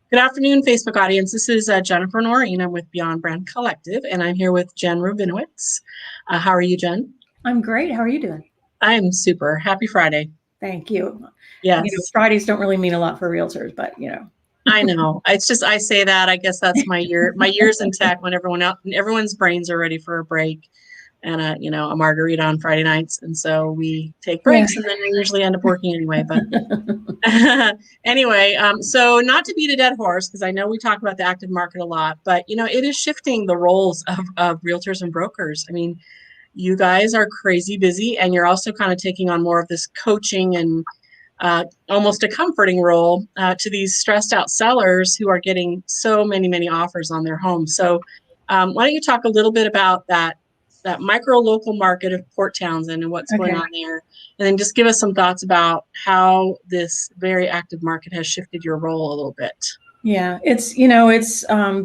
Good afternoon, Facebook audience. This is Jennifer Noreen. I'm with Beyond Brand Collective, and I'm here with Jen Rubinowitz. How are you, Jen? I'm great. How are you doing? I'm super. Happy Friday. Thank you. Yes. Fridays don't really mean a lot for realtors, but I know. It's just I say that. I guess that's my years in tech when everyone's brains are ready for a break and a margarita on Friday nights, and so we take breaks, and then I usually end up working anyway. But anyway, so not to beat a dead horse, because I know we talk about the active market a lot, but it is shifting the roles of realtors and brokers. I mean, you guys are crazy busy, and you're also kind of taking on more of this coaching and almost a comforting role to these stressed out sellers who are getting so many offers on their home. So why don't you talk a little bit about that micro local market of Port Townsend and what's going on there, and then just give us some thoughts about how this very active market has shifted your role a little bit. Yeah, it's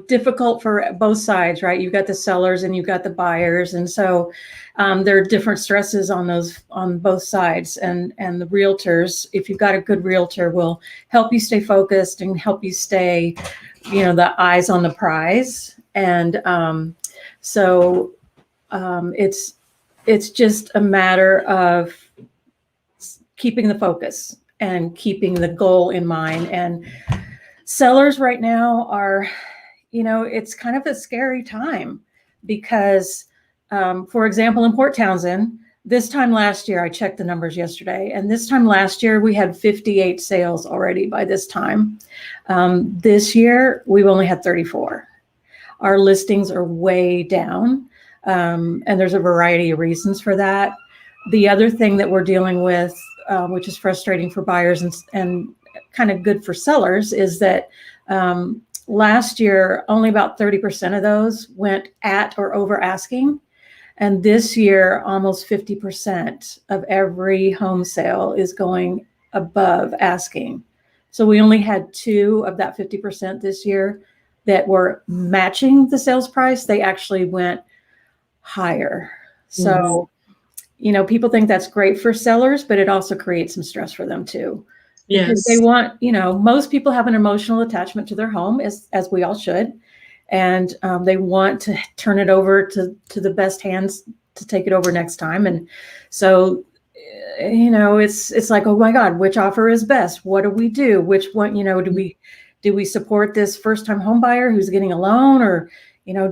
difficult for both sides, right? You've got the sellers and you've got the buyers, and so there are different stresses on both sides. And the realtors, if you've got a good realtor, will help you stay focused and help you stay, the eyes on the prize. And it's just a matter of keeping the focus and keeping the goal in mind. And sellers right now are, it's kind of a scary time because, for example, in Port Townsend, this time last year, I checked the numbers yesterday, and this time last year, we had 58 sales already by this time. This year, we've only had 34. Our listings are way down, and there's a variety of reasons for that. The other thing that we're dealing with, which is frustrating for buyers and kind of good for sellers, is that last year, only about 30% of those went at or over asking. And this year, almost 50% of every home sale is going above asking. So we only had 2 of that 50% this year that were matching the sales price. They actually went higher. So, people think that's great for sellers, but it also creates some stress for them too. Because they want, most people have an emotional attachment to their home, as we all should. And they want to turn it over to the best hands to take it over next time. And so, it's like, oh my God, which offer is best? What do we do? Which one, do we support this first time home buyer who's getting a loan, or,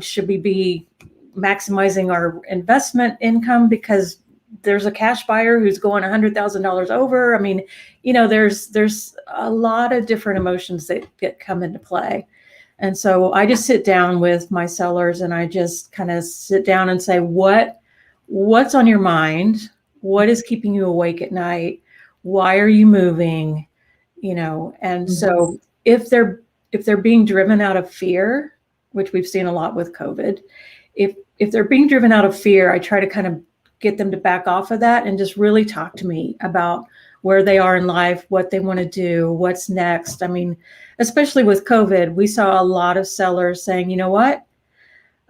should we be maximizing our investment income because there's a cash buyer who's going $100,000 over? I mean, there's a lot of different emotions that come into play. And so I just sit down with my sellers and I just kind of sit down and say, what's on your mind? What is keeping you awake at night? Why are you moving? And so if they're being driven out of fear, which we've seen a lot with COVID, if they're being driven out of fear, I try to kind of get them to back off of that and just really talk to me about where they are in life, what they want to do, what's next. I mean, especially with COVID, we saw a lot of sellers saying, you know what,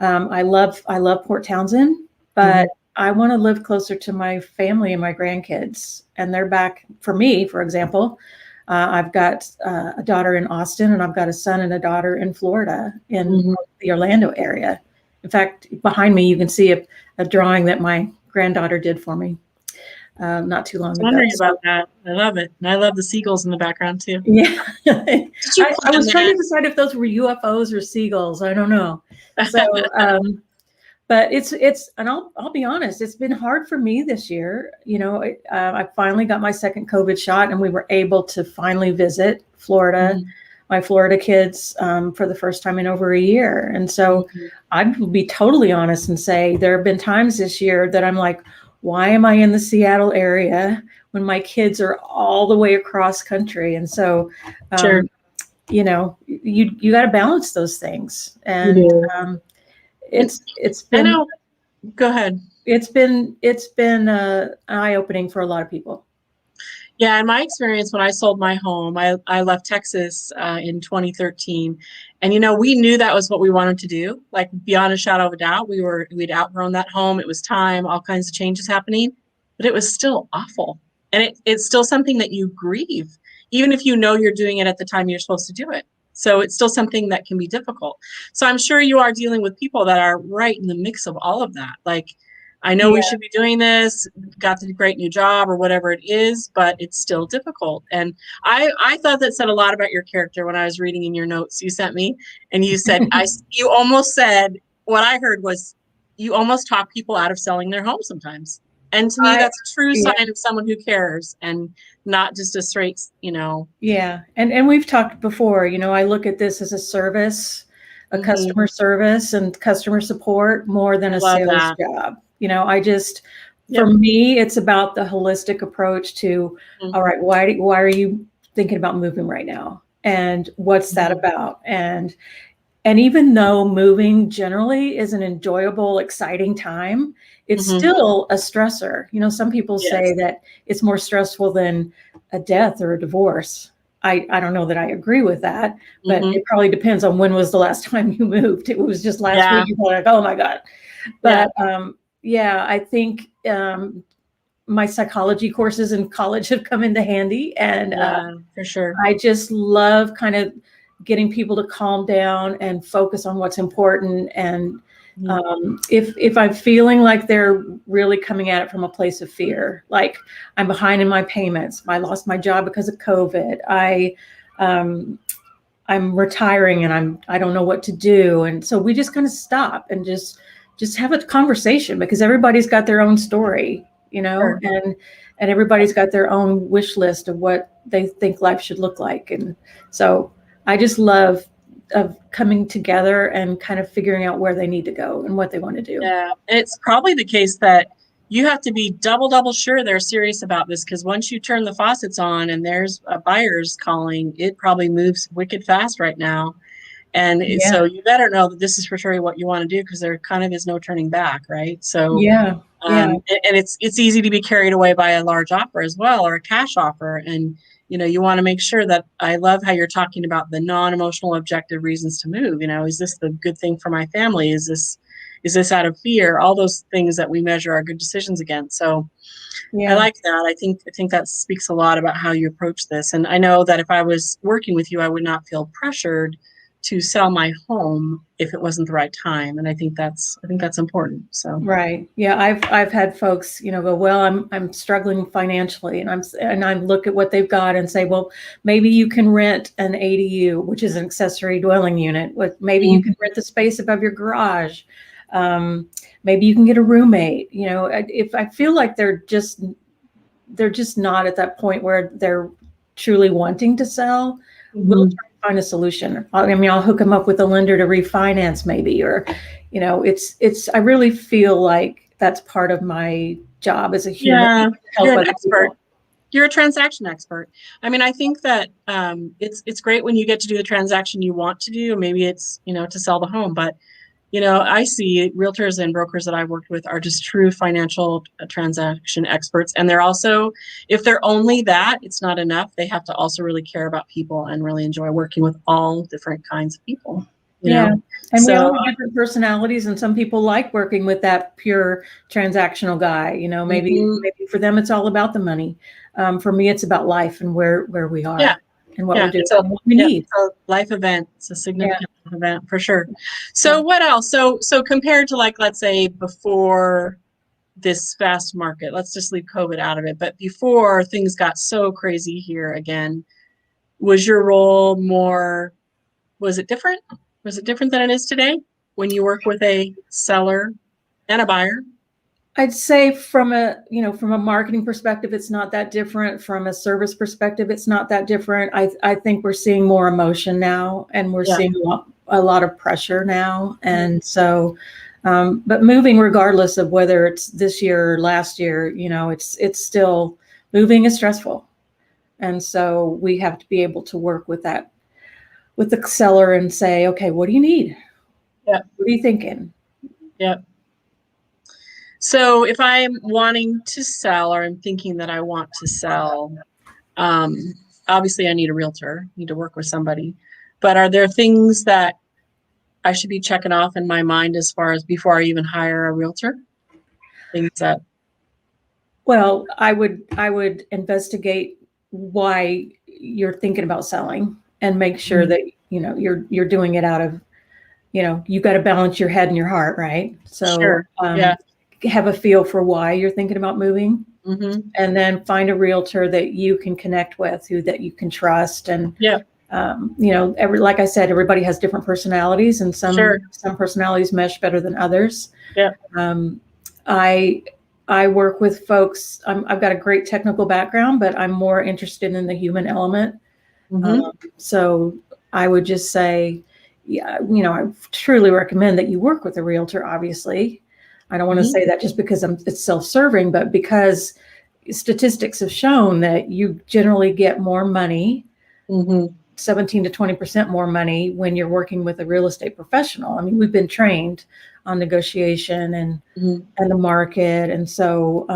I love Port Townsend, but I want to live closer to my family and my grandkids. And they're back. For me, for example, I've got a daughter in Austin, and I've got a son and a daughter in Florida, in the Orlando area. In fact, behind me, you can see a drawing that my granddaughter did for me not too long ago. Wondering about that. I love it. And I love the seagulls in the background too. Yeah. I was trying to decide if those were UFOs or seagulls. I don't know. So, but it's, and I'll be honest, it's been hard for me this year. I finally got my second COVID shot, and we were able to finally visit Florida, my Florida kids, for the first time in over a year. And so I will be totally honest and say there have been times this year that I'm like, why am I in the Seattle area when my kids are all the way across country? And so, you got to balance those things. And it's been, I know. Go ahead. It's been eye-opening for a lot of people. Yeah, in my experience, when I sold my home, I left Texas in 2013, and we knew that was what we wanted to do. Like, beyond a shadow of a doubt, we'd outgrown that home. It was time, all kinds of changes happening, but it was still awful, and it's still something that you grieve, even if you're doing it at the time you're supposed to do it. So it's still something that can be difficult. So I'm sure you are dealing with people that are right in the mix of all of that. Like, I know we Yeah. should be doing this, got the great new job or whatever it is, but it's still difficult. And I thought that said a lot about your character when I was reading in your notes you sent me, and you said you almost said what I heard was you almost talk people out of selling their home sometimes. And to me, I that's a true yeah. sign of someone who cares and not just a straight, you know. Yeah. And we've talked before, I look at this as a service, a Mhm. customer service and customer support more than I a love sales that. job. I just, for Yep. me, it's about the holistic approach to, all right, why are you thinking about moving right now? And what's that Mhm. about? And even though moving generally is an enjoyable, exciting time, it's Mhm. still a stressor. Some people say Yes. that it's more stressful than a death or a divorce. I don't know that I agree with that, but Mhm. it probably depends on when was the last time you moved. It was just last week. Yeah. You're like, oh my God. Yeah. But yeah, I think my psychology courses in college have come into handy. And Yeah, for sure. I just love kind of getting people to calm down and focus on what's important. And Mhm. if I'm feeling like they're really coming at it from a place of fear, like I'm behind in my payments, I lost my job because of COVID, um, I'm retiring and I don't know what to do, and so we just kind of stop and just have a conversation because everybody's got their own story, Sure. and everybody's got their own wish list of what they think life should look like. And so I just love of coming together and kind of figuring out where they need to go and what they want to do. Yeah. It's probably the case that you have to be double sure they're serious about this because once you turn the faucets on and there's a buyer's calling, it probably moves wicked fast right now. And Yeah, so you better know that this is for sure what you want to do because there kind of is no turning back, right? So yeah, yeah, and it's easy to be carried away by a large offer as well, or a cash offer. And you want to make sure that I love how you're talking about the non-emotional objective reasons to move. Is this the good thing for my family? Is this out of fear? All those things that we measure our good decisions against. So I yeah. like that. I think that speaks a lot about how you approach this. And I know that if I was working with you, I would not feel pressured to sell my home if it wasn't the right time. And I think that's important. So Right. Yeah, I've had folks, go, well, I'm struggling financially, and I look at what they've got and say, well, maybe you can rent an ADU, which is an accessory dwelling unit. Maybe you can rent the space above your garage. Um, Maybe you can get a roommate. If I feel like they're just not at that point where they're truly wanting to sell, we'll Mhm. try to find a solution. I mean, I'll hook them up with a lender to refinance maybe, or, I really feel like that's part of my job as a human, to Yeah, you're help an other expert. people. You're a transaction expert. I mean, I think that it's great when you get to do the transaction you want to do. Maybe it's to sell the home, but I see realtors and brokers that I've worked with are just true financial transaction experts, and they're also, if they're only that, it's not enough. They have to also really care about people and really enjoy working with all different kinds of people. You Yeah. know, And we all so have different personalities, and some people like working with that pure transactional guy. Maybe mhm. maybe for them it's all about the money. For me, it's about life and where we Yeah. are and what we're Yeah, doing and what we yep, need. it's a life event. It's a Yeah. significant life event for sure. Yeah. So what else? So compared to, like, let's say before this fast market, let's just leave COVID out of it, but before things got so crazy here again, was your role more, was it different? Was it different than it is today when you work with a seller and a buyer? I'd say from a marketing perspective, it's not that different. From a service perspective, it's not that different. I think we're seeing more emotion now, and we're Yeah. seeing a lot of pressure now. And so, but moving, regardless of whether it's this year or last year, it's still, moving is stressful. And so we have to be able to work with that, with the seller, and say, okay, what do you need? Yeah. What are you thinking? Yeah. So if I'm wanting to sell, or I'm thinking that I want to sell, Um, obviously, I need a realtor, need to work with somebody. But are there things that I should be checking off in my mind as far as before I even hire a realtor? Things that, Well, I would investigate why you're thinking about selling, and make sure Mhm. that you're doing it out of, you got to balance your head and your heart, right? So Sure. Yeah. have a feel for why you're thinking about moving, Mm-hmm. and then find a realtor that you can connect with, that you can trust. And Yeah. like I said, everybody has different personalities, and some Sure. personalities mesh better than others. Yeah. Um, I I work with folks. I've got a great technical background, but I'm more interested in the human element. Mm-hmm. So I would just say, yeah, I truly recommend that you work with a realtor. Obviously, I don't want to Mm-hmm. say that just because it's self-serving, but because statistics have shown that you generally get more money, Mm-hmm. 17 to 20% more money when you're working with a real estate professional. I mean, we've been trained on negotiation and Mm-hmm. the market, and so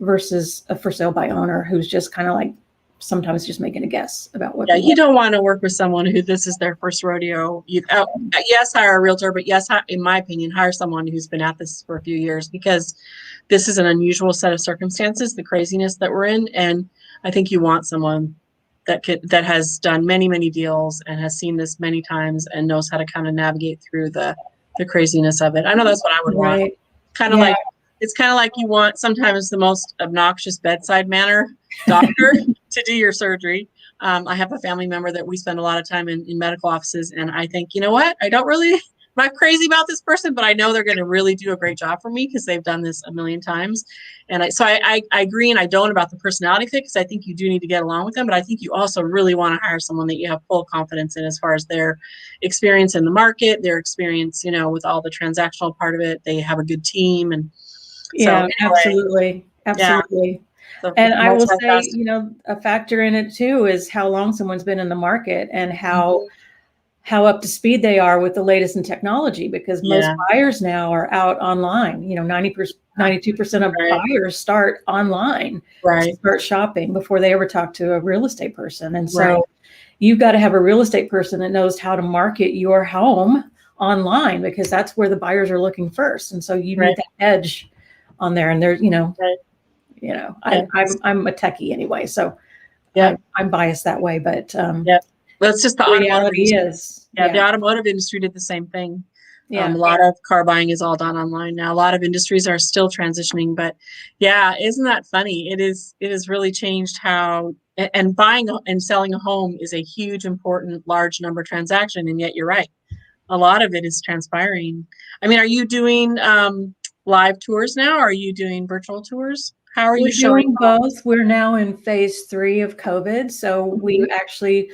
versus a for sale by owner who's just kind of like sometimes just making a guess about what Yeah, they you want. don't want to work with someone who this is their first rodeo. Yes, hire a realtor, but yes, in my opinion, hire someone who's been at this for a few years, because this is an unusual set of circumstances, the craziness that we're in, and I think you want someone that has done many, many deals and has seen this many times and knows how to kind of navigate through the craziness of it. I know that's what I would want. Right. Kind of Yeah. like it's kind of like you want sometimes the most obnoxious bedside manner doctor to do your surgery. I have a family member that we spend a lot of time in medical offices, and I think, you know what? I'm not crazy about this person, but I know they're going to really do a great job for me because they've done this a million times. And I agree, and I don't about the personality fit, because I think you do need to get along with them, but I think you also really want to hire someone that you have full confidence in as far as their experience in the market, their experience, with all the transactional part of it. They have a good team, and so Yeah, anyway, absolutely. yeah. Absolutely. So And I will say, multifaceted. a factor in it too is how long someone's been in the market and Mhm. how up to speed they are with the latest in technology, because most Yeah. buyers now are out online. 90%, 92% of Right. buyers start online to Right. start shopping before they ever talk to a real estate person. And Right. so you've got to have a real estate person that knows how to market your home online, because that's where the buyers are looking first. And so you Right. need that edge on there. And there's, Right. Yeah. I'm a techie anyway, so Yeah. I'm biased that way. But Yeah. That's just the the automotive reality industry. is, Yeah, the automotive industry did the same thing. A yeah, lot of car buying is all done online now. A lot of industries are still transitioning, but yeah, isn't that funny? It is really changed how, and buying and selling a home is a huge, important, large number transaction. And yet you're right. A lot of it is transpiring. I mean, are you doing live tours now? Or are you doing virtual tours? How are you we're showing doing homes? both. We're now in phase 3 of COVID. So we Mhm. actually,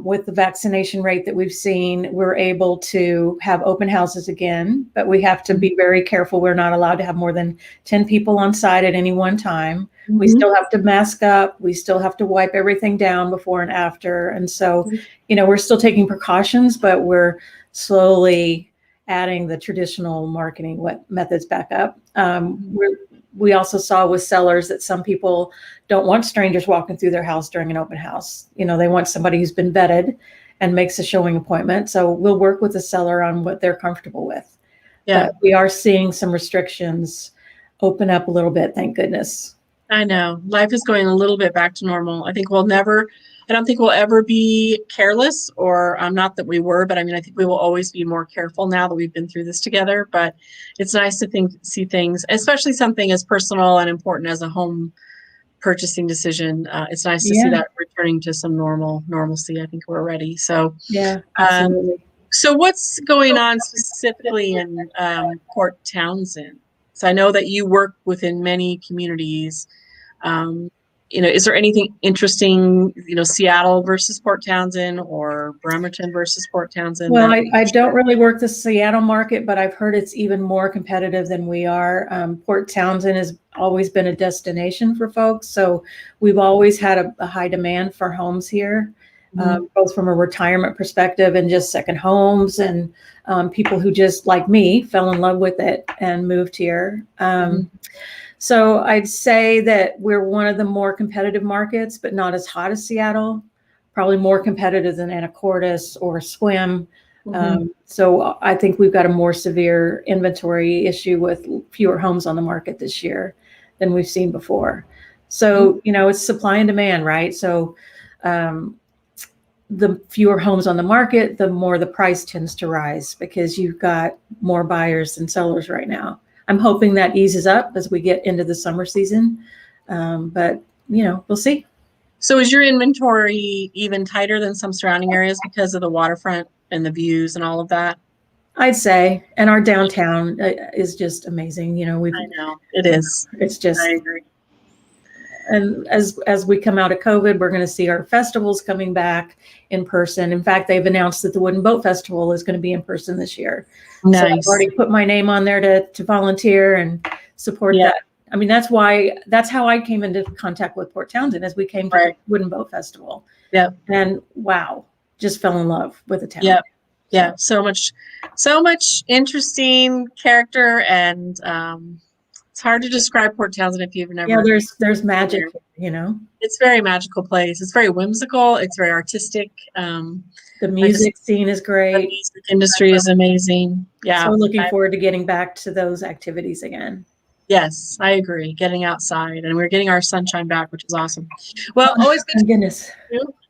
with the vaccination rate that we've seen, we're able to have open houses again, but we have to be very careful. We're not allowed to have more than 10 people on site at any one time. We Mhm. still have to mask up. We still have to wipe everything down before and after. And so, we're still taking precautions, but we're slowly adding the traditional marketing methods back up. We also saw with sellers that some people don't want strangers walking through their house during an open house. They want somebody who's been vetted and makes a showing appointment. So we'll work with the seller on what they're comfortable with. Yeah. But we are seeing some restrictions open up a little bit, thank goodness. I know life is going a little bit back to normal. I don't think we'll ever be careless, or not that we were, but I mean, I think we will always be more careful now that we've been through this together. But it's nice to see things, especially something as personal and important as a home purchasing decision. It's nice to see Yeah, that returning to some normalcy. I think we're ready. So, yeah, um, absolutely. so what's going on specifically in Port Townsend? So I know that you work within many communities. Um, is there anything interesting, Seattle versus Port Townsend, or Bremerton versus Port Townsend Well, that I don't really work the Seattle market, but I've heard it's even more competitive than we are. Port Townsend has always been a destination for folks, so we've always had a high demand for homes here, Mhm. both from a retirement perspective and just second homes, and people who just like me fell in love with it and moved here. Mhm. So I'd say that we're one of the more competitive markets, but not as hot as Seattle. Probably more competitive than Anacortes or Swim. Mhm. So I think we've got a more severe inventory issue with fewer homes on the market this year than we've seen before. Mhm. So, it's supply and demand, right? So, um, the fewer homes on the market, the more the price tends to rise because you've got more buyers than sellers right now. I'm hoping that eases up as we get into the summer season. But, we'll see. So is your inventory even tighter than some surrounding areas because of the waterfront and the views and all of that? I'd say, and our downtown is just amazing. I know it is. It's just, I agree. and as we come out of COVID, we're going to see our festivals coming back in person. In fact, they've announced that the Wooden Boat Festival is going to be in person this year. Nice. So I've already put my name on there to volunteer and support Yeah. that. I mean, that's how I came into contact with Port Townsend, as we came to the Wooden Boat Festival. Yep. And wow, just fell in love with the town. Yep. Yeah. So much interesting character, and it's hard to describe Port Townsend if you've never. Yeah, there's magic, It's a very magical place. It's very whimsical. It's very artistic. The music scene is great. The music industry is amazing. Yeah. So looking forward to getting back to those activities again. Yes, I agree. Getting outside, and we're getting our sunshine back, which is awesome. Well, always good. Thank goodness.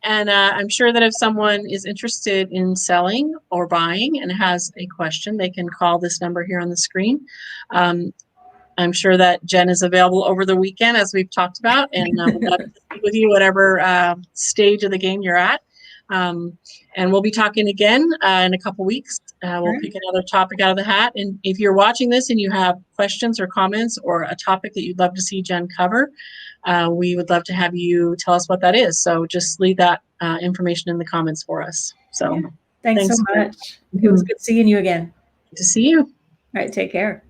And I'm sure that if someone is interested in selling or buying and has a question, they can call this number here on the screen. I'm sure that Jen is available over the weekend, as we've talked about, and we'd love to speak with you, whatever stage of the game you're at. And we'll be talking again in a couple weeks. We'll pick another topic out of the hat. And if you're watching this and you have questions or comments or a topic that you'd love to see Jen cover, we would love to have you tell us what that is. So just leave that information in the comments for us. So thanks so much. It was good seeing you again. Good to see you. All right, take care.